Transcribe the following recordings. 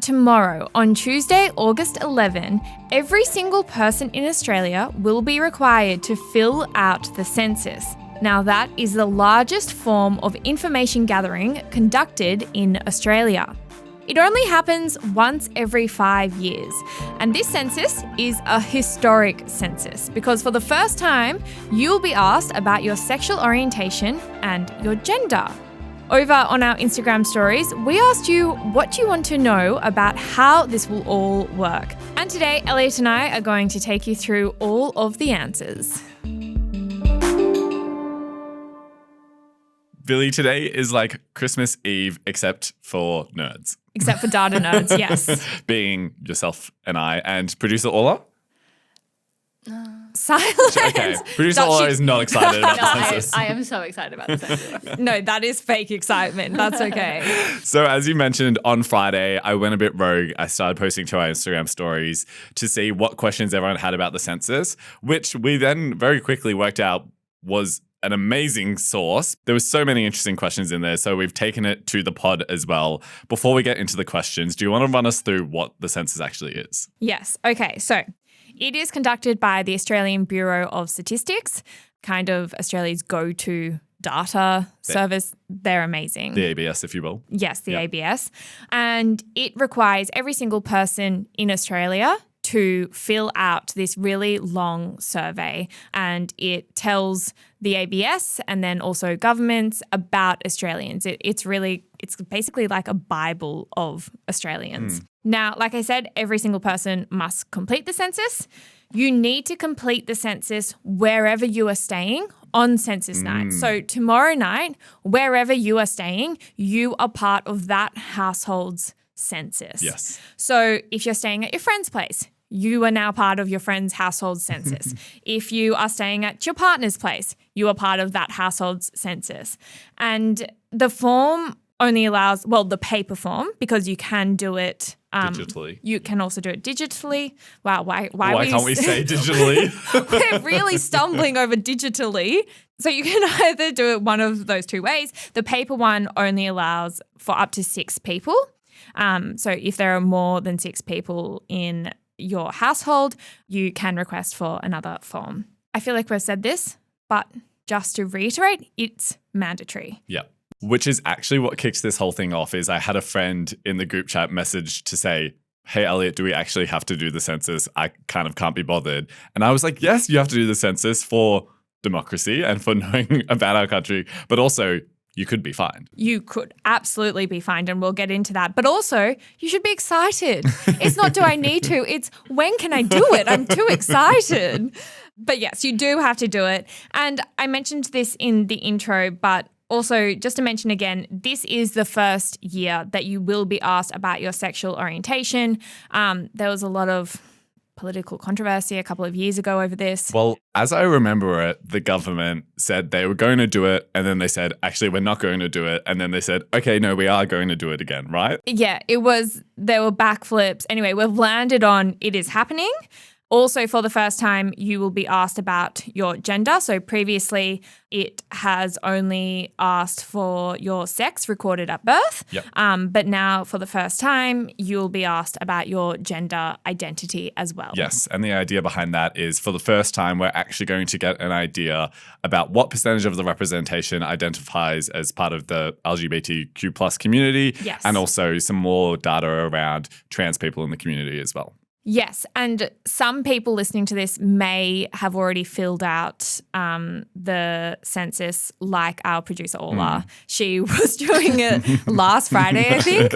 tomorrow, on Tuesday, August 11, every single person in Australia will be required to fill out the census. Now, that is the largest form of information gathering conducted in Australia. It only happens once every 5 years, and this census is a historic census because for the first time, you'll be asked about your sexual orientation and your gender. Over on our Instagram stories, we asked you what do you want to know about how this will all work. And today, Elliot and I are going to take you through all of the answers. Billi, today is like Christmas Eve, except for nerds. Except for data nerds, yes. Being yourself and I, and producer Orla? Silence. Okay, producer Orla is not excited about the census. I am so excited about the census. No, that is fake excitement. That's okay. So as you mentioned, on Friday, I went a bit rogue. I started posting to our Instagram stories to see what questions everyone had about the census, which we then very quickly worked out was an amazing source. There were so many interesting questions in there, so we've taken it to the pod as well. Before we get into the questions, do you want to run us through what the census actually is? Yes. Okay, so it is conducted by the Australian Bureau of Statistics, kind of Australia's go-to data service. They're amazing. The ABS, if you will. Yes, the ABS. And it requires every single person in Australia to fill out this really long survey, and it tells the ABS and then also governments about Australians. It's basically like a Bible of Australians. Now, like I said, every single person must complete the census. You need to complete the census wherever you are staying on census night. So tomorrow night, wherever you are staying, you are part of that household's census. Yes. So if you're staying at your friend's place, you are now part of your friend's household census. If you are staying at your partner's place, you are part of that household's census. And the form only allows, the paper form, because you can do it digitally. You can also do it digitally. Wow, why can't we say digitally? We're really stumbling over digitally. So you can either do it one of those two ways. The paper one only allows for up to 6 people. So if there are more than 6 people in your household, you can request for another form. I feel like we've said this, but just to reiterate, it's mandatory. Yeah. Which is actually what kicks this whole thing off is I had a friend in the group chat message to say, hey, Elliot, do we actually have to do the census? I kind of can't be bothered. And I was like, yes, you have to do the census for democracy and for knowing about our country, but also you could be fined. You could absolutely be fined, and we'll get into that. But also, you should be excited. It's not do I need to, it's when can I do it? I'm too excited. But yes, you do have to do it. And I mentioned this in the intro, but also just to mention again, this is the first year that you will be asked about your sexual orientation. There was a lot of political controversy a couple of years ago over this. Well, as I remember it, the government said they were going to do it, and then they said, actually, we're not going to do it. And then they said, okay, no, we are going to do it again, right? Yeah, there were backflips. Anyway, we've landed on it is happening. Also, for the first time, you will be asked about your gender. So previously, it has only asked for your sex recorded at birth. Yep. But now, for the first time, you'll be asked about your gender identity as well. Yes, and the idea behind that is for the first time, we're actually going to get an idea about what percentage of the representation identifies as part of the LGBTQ plus community. Yes. And also some more data around trans people in the community as well. Yes, and some people listening to this may have already filled out the census, like our producer Orla. She was doing it last Friday, I think,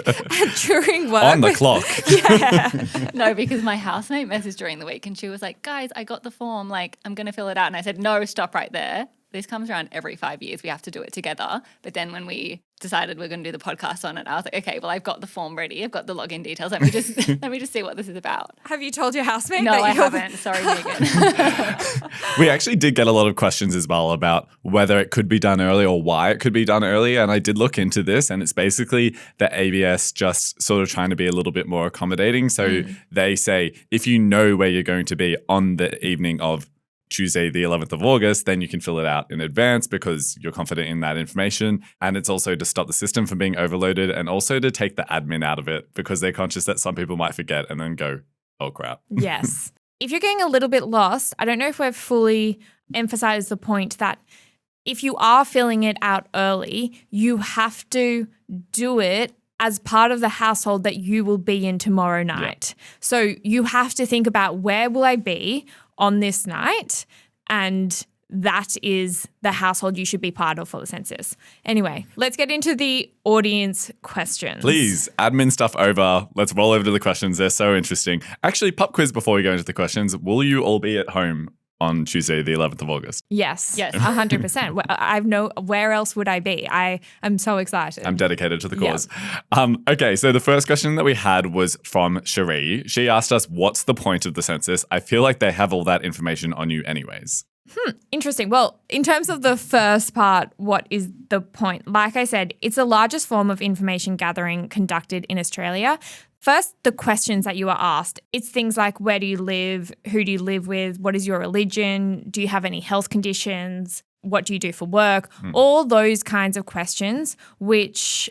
during work. On the clock. Yeah. No, because my housemate messaged during the week and she was like, guys, I got the form, like I'm going to fill it out. And I said, no, stop right there. This comes around every 5 years. We have to do it together. But then when we decided we're going to do the podcast on it, I was like, okay, well, I've got the form ready. I've got the login details. Let me just see what this is about. Have you told your housemate? No, I haven't. Sorry, Megan. We actually did get a lot of questions as well about whether it could be done early or why it could be done early. And I did look into this, and it's basically the ABS just sort of trying to be a little bit more accommodating. So they say if you know where you're going to be on the evening of Tuesday, the 11th of August, then you can fill it out in advance because you're confident in that information. And it's also to stop the system from being overloaded and also to take the admin out of it because they're conscious that some people might forget and then go, oh crap. Yes. If you're getting a little bit lost, I don't know if we've fully emphasized the point that if you are filling it out early, you have to do it as part of the household that you will be in tomorrow night. Yeah. So you have to think about where will I be on this night, and that is the household you should be part of for the census. Anyway, let's get into the audience questions. Please, admin stuff over. Let's roll over to the questions. They're so interesting. Actually, pop quiz before we go into the questions. Will you all be at home on Tuesday, the 11th of August? Yes. 100%. Where else would I be? I am so excited. I'm dedicated to the cause. Yep. Okay, so the first question that we had was from Cherie. She asked us, what's the point of the census? I feel like they have all that information on you anyways. Interesting. Well, in terms of the first part, what is the point? Like I said, it's the largest form of information gathering conducted in Australia. First, the questions that you are asked. It's things like, where do you live? Who do you live with? What is your religion? Do you have any health conditions? What do you do for work? All those kinds of questions, which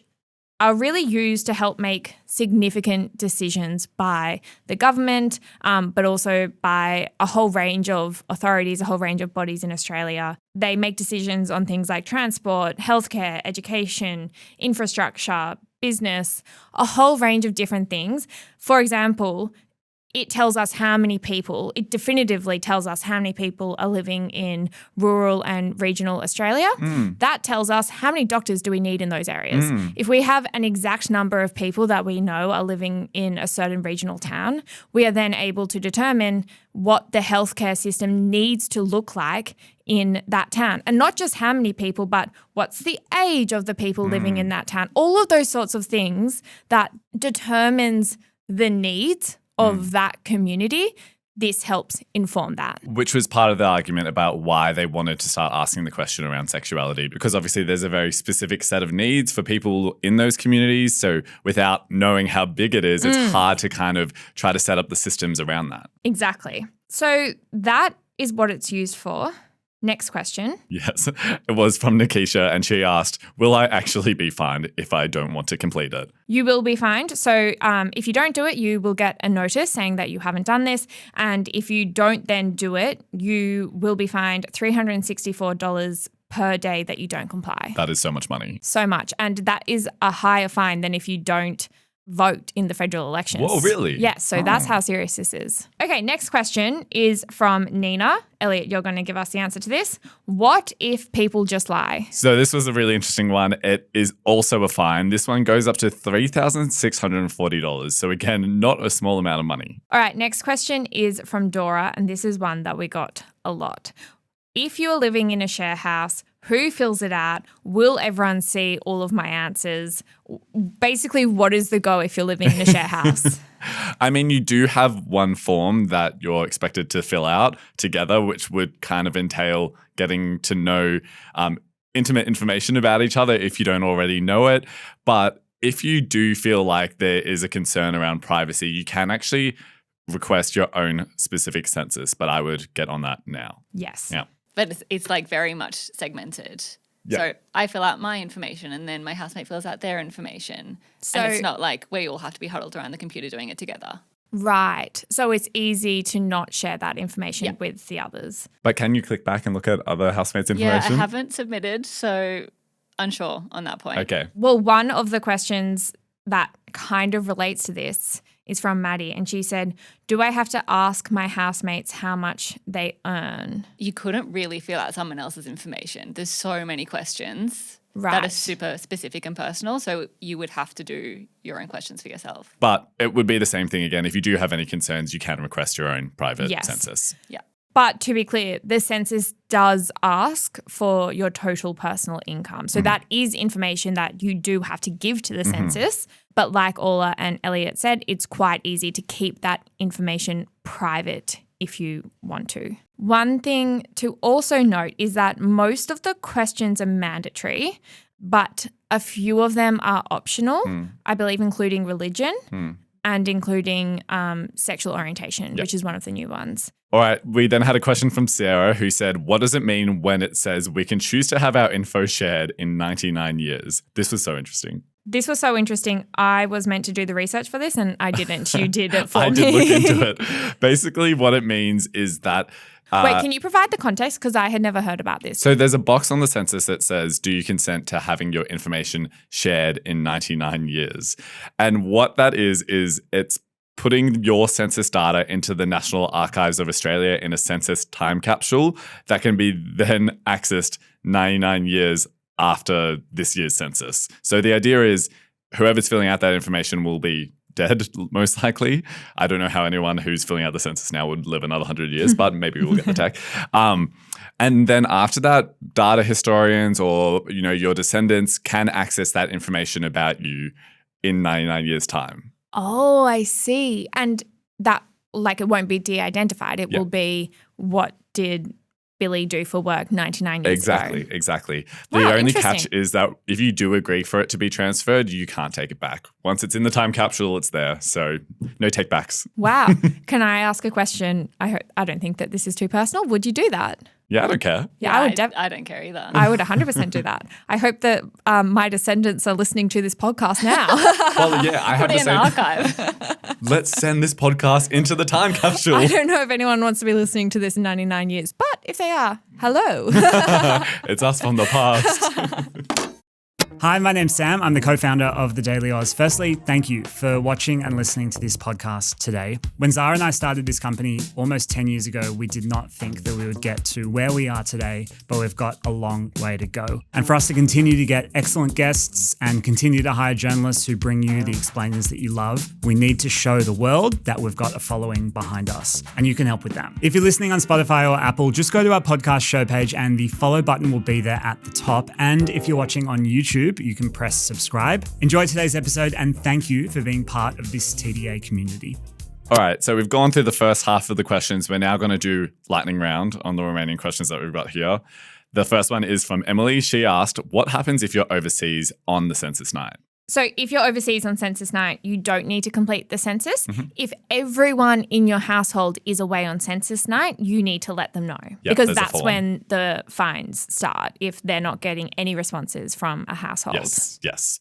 are really used to help make significant decisions by the government, but also by a whole range of authorities, a whole range of bodies in Australia. They make decisions on things like transport, healthcare, education, infrastructure, business, a whole range of different things. For example, it definitively tells us how many people are living in rural and regional Australia. That tells us how many doctors do we need in those areas. If we have an exact number of people that we know are living in a certain regional town, we are then able to determine what the healthcare system needs to look like in that town. And not just how many people, but what's the age of the people living in that town. All of those sorts of things that determines the needs of that community. This helps inform that. Which was part of the argument about why they wanted to start asking the question around sexuality, because obviously there's a very specific set of needs for people in those communities. So without knowing how big it is, it's hard to kind of try to set up the systems around that. Exactly. So that is what it's used for. Next question. Yes, it was from Nikisha, and she asked, will I actually be fined if I don't want to complete it? You will be fined. So if you don't do it, you will get a notice saying that you haven't done this. And if you don't then do it, you will be fined $364 per day that you don't comply. That is so much money. So much. And that is a higher fine than if you don't vote in the federal elections. Whoa, really? Yes, so that's how serious this is. Okay, next question is from Nina. Elliot, you're going to give us the answer to this. What if people just lie? So this was a really interesting one. It is also a fine. This one goes up to $3,640. So again, not a small amount of money. All right, next question is from Dora, and this is one that we got a lot. If you are living in a share house, who fills it out? Will everyone see all of my answers? Basically, what is the go if you're living in a share house? I mean, you do have one form that you're expected to fill out together, which would kind of entail getting to know intimate information about each other if you don't already know it. But if you do feel like there is a concern around privacy, you can actually request your own specific census. But I would get on that now. Yes. Yeah. But it's like very much segmented. Yeah. So I fill out my information and then my housemate fills out their information. So and it's not like we all have to be huddled around the computer doing it together. Right. So it's easy to not share that information with the others. But can you click back and look at other housemates' information? Yeah, I haven't submitted, so unsure on that point. Okay. Well, one of the questions that kind of relates to this is from Maddie, and she said, do I have to ask my housemates how much they earn? You couldn't really fill out someone else's information. There's so many questions right. that are super specific and personal, so you would have to do your own questions for yourself. But it would be the same thing again. If you do have any concerns, you can request your own private census. Yeah. But to be clear, the census does ask for your total personal income. So that is information that you do have to give to the census. But like Orla and Elliot said, it's quite easy to keep that information private if you want to. One thing to also note is that most of the questions are mandatory, but a few of them are optional, I believe including religion and including sexual orientation, which is one of the new ones. All right. We then had a question from Sarah who said, what does it mean when it says we can choose to have our info shared in 99 years? This was so interesting. This was so interesting. I was meant to do the research for this and I didn't. You did it for me. I did look into it. Basically, what it means is that wait, can you provide the context? Because I had never heard about this. So there's a box on the census that says, do you consent to having your information shared in 99 years? And what that is it's putting your census data into the National Archives of Australia in a census time capsule that can be then accessed 99 years after this year's census. So the idea is whoever's filling out that information will be dead, most likely. I don't know how anyone who's filling out the census now would live another 100 years, but maybe we'll get the tech. And then after that, data historians or your descendants can access that information about you in 99 years' time. Oh, I see. And that, it won't be de-identified. It will be what did Billi do for work 99 years ago. Exactly. Wow, the only catch is that if you do agree for it to be transferred, you can't take it back. Once it's in the time capsule, it's there. So no take backs. Wow. Can I ask a question? I don't think that this is too personal. Would you do that? Yeah, I don't care. Yeah, I don't care either. I would 100% do that. I hope that my descendants are listening to this podcast now. Well, yeah, I have Put to it in say, the archive. let's send this podcast into the time capsule. I don't know if anyone wants to be listening to this in 99 years, but if they are, hello. It's us from the past. Hi, my name's Sam. I'm the co-founder of The Daily Oz. Firstly, thank you for watching and listening to this podcast today. When Zara and I started this company almost 10 years ago, we did not think that we would get to where we are today, but we've got a long way to go. And for us to continue to get excellent guests and continue to hire journalists who bring you the explainers that you love, we need to show the world that we've got a following behind us. And you can help with that. If you're listening on Spotify or Apple, just go to our podcast show page and the follow button will be there at the top. And if you're watching on YouTube, you can press subscribe. Enjoy today's episode and thank you for being part of this TDA community. All right, so we've gone through the first half of the questions. We're now going to do lightning round on the remaining questions that we've got here. The first one is from Emily. She asked, what happens if you're overseas on the census night? So if you're overseas on census night, you don't need to complete the census. Mm-hmm. If everyone in your household is away on census night, you need to let them know because that's when the fines start if they're not getting any responses from a household. Yes.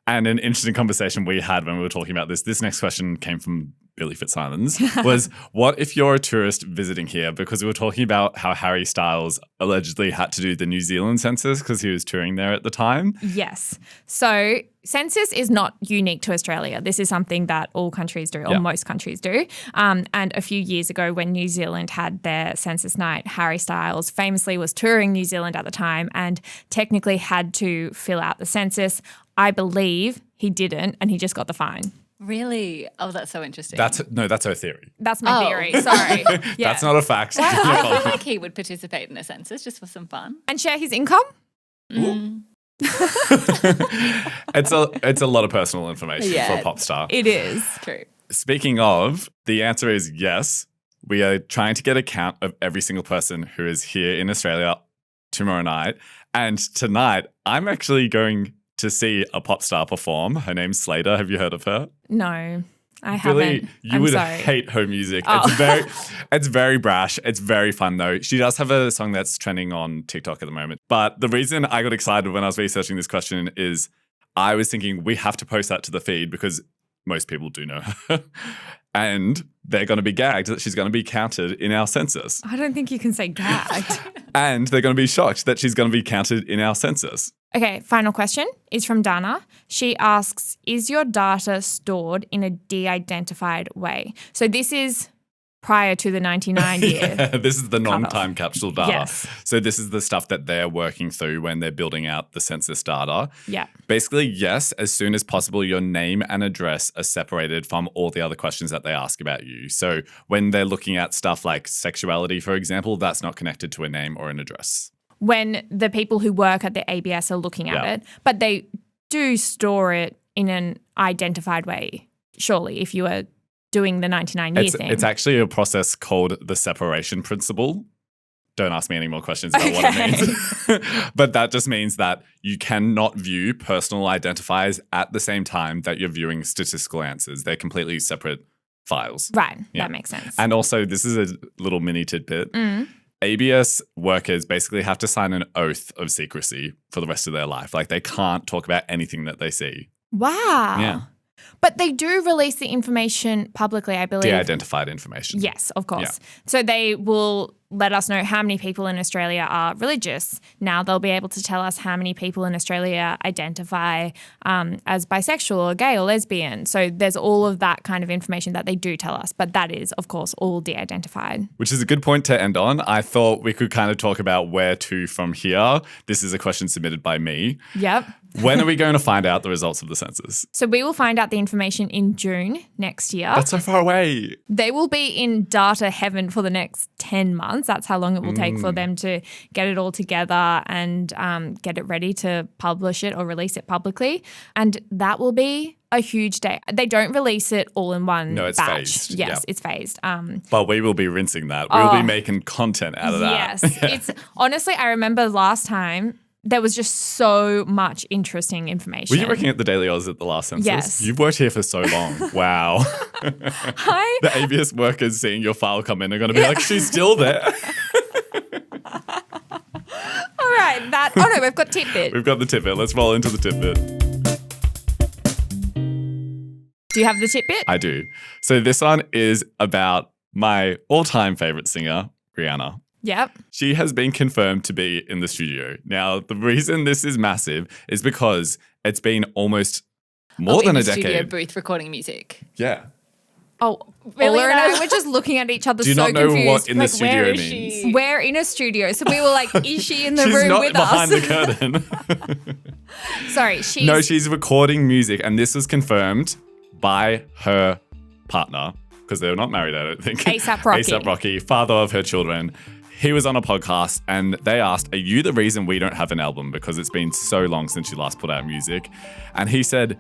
And an interesting conversation we had when we were talking about this next question came from Billi FitzSimons, was what if you're a tourist visiting here? Because we were talking about how Harry Styles allegedly had to do the New Zealand census because he was touring there at the time. Yes. So census is not unique to Australia. This is something that all countries do, or most countries do. And a few years ago when New Zealand had their census night, Harry Styles famously was touring New Zealand at the time and technically had to fill out the census. I believe he didn't and he just got the fine. Really? Oh, that's so interesting. That's her theory. That's my theory. Sorry. Yeah. That's not a fact. I feel like he would participate in a census just for some fun. And share his income? It's a lot of personal information for a pop star. It is. True. Speaking of, the answer is yes. We are trying to get a count of every single person who is here in Australia tomorrow night. And tonight, I'm actually going to see a pop star perform. Her name's Slater. Have you heard of her? No, I Billi, haven't. you would hate her music. Oh. It's very brash. It's very fun though. She does have a song that's trending on TikTok at the moment. But the reason I got excited when I was researching this question is I was thinking we have to post that to the feed because most people do know her. And they're going to be gagged that she's going to be counted in our census. I don't think you can say gagged. And they're going to be shocked that she's going to be counted in our census. Okay, final question is from Dana. She asks, is your data stored in a de-identified way? So this is prior to the 99 year. This is the non-time capsule data. Yes. So this is the stuff that they're working through when they're building out the census data. Yeah. Basically, yes, as soon as possible, your name and address are separated from all the other questions that they ask about you. So when they're looking at stuff like sexuality, for example, that's not connected to a name or an address. When the people who work at the ABS are looking at it, but they do store it in an identified way, surely, if you are doing the 99-year thing. It's actually a process called the separation principle. Don't ask me any more questions about what it means. But that just means that you cannot view personal identifiers at the same time that you're viewing statistical answers. They're completely separate files. Right. Yeah. That makes sense. And also, this is a little mini tidbit. ABS workers basically have to sign an oath of secrecy for the rest of their life. Like, they can't talk about anything that they see. Wow. Yeah. But they do release the information publicly, I believe. De-identified information. Yes, of course. Yeah. So they will let us know how many people in Australia are religious. Now they'll be able to tell us how many people in Australia identify as bisexual or gay or lesbian. So there's all of that kind of information that they do tell us. But that is, of course, all de-identified. Which is a good point to end on. I thought we could kind of talk about where to from here. This is a question submitted by me. Yep. When are we going to find out the results of the census? So we will find out the information in June next year. That's so far away. They will be in data heaven for the next 10 months. That's how long it will take for them to get it all together and get it ready to publish it or release it publicly. And that will be a huge day. They don't release it all in one No, it's batch. phased. Yes, Yeah. it's phased. But we will be rinsing that. We'll be making content out of that. Yes. It's honestly, I remember last time there was just so much interesting information. Were you working at the Daily Oz at the last census? Yes. You've worked here for so long. Wow. Hi. The ABS workers seeing your file come in are going to be like, she's still there. All right. Oh no, we've got tidbit. We've got the tidbit. Let's roll into the tidbit. Do you have the tidbit? I do. So this one is about my all-time favorite singer, Rihanna. Yep. She has been confirmed to be in the studio. Now, the reason this is massive is because it's been almost more than a in the studio decade. booth recording music. Yeah. Oh, Really? Orla and I were just looking at each other Do you so not know confused. what in the Like, studio where is means? she? We're in a studio, so we were like, is she in the She's room not with behind us? the curtain. Sorry, she's No, she's recording music, and this was confirmed by her partner, because they're not married, I don't think. A$AP Rocky. A$AP Rocky, father of her children. He was on a podcast and they asked, are you the reason we don't have an album? Because it's been so long since she last put out music. And he said,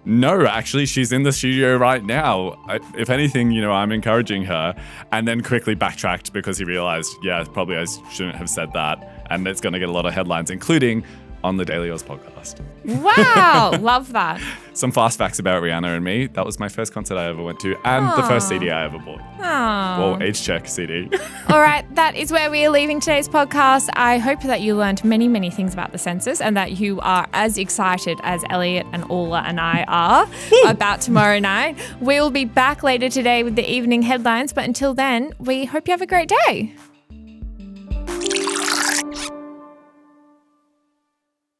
no, actually, she's in the studio right now. If anything, I'm encouraging her. And then quickly backtracked because he realized, yeah, probably I shouldn't have said that. And it's going to get a lot of headlines, including on the Daily Oz podcast. Wow, love that. Some fast facts about Rihanna and me. That was my first concert I ever went to and the first CD I ever bought. Oh. Well, age check CD. All right, that is where we are leaving today's podcast. I hope that you learned many, many things about the census and that you are as excited as Elliot and Orla and I are about tomorrow night. We'll be back later today with the evening headlines, but until then, we hope you have a great day.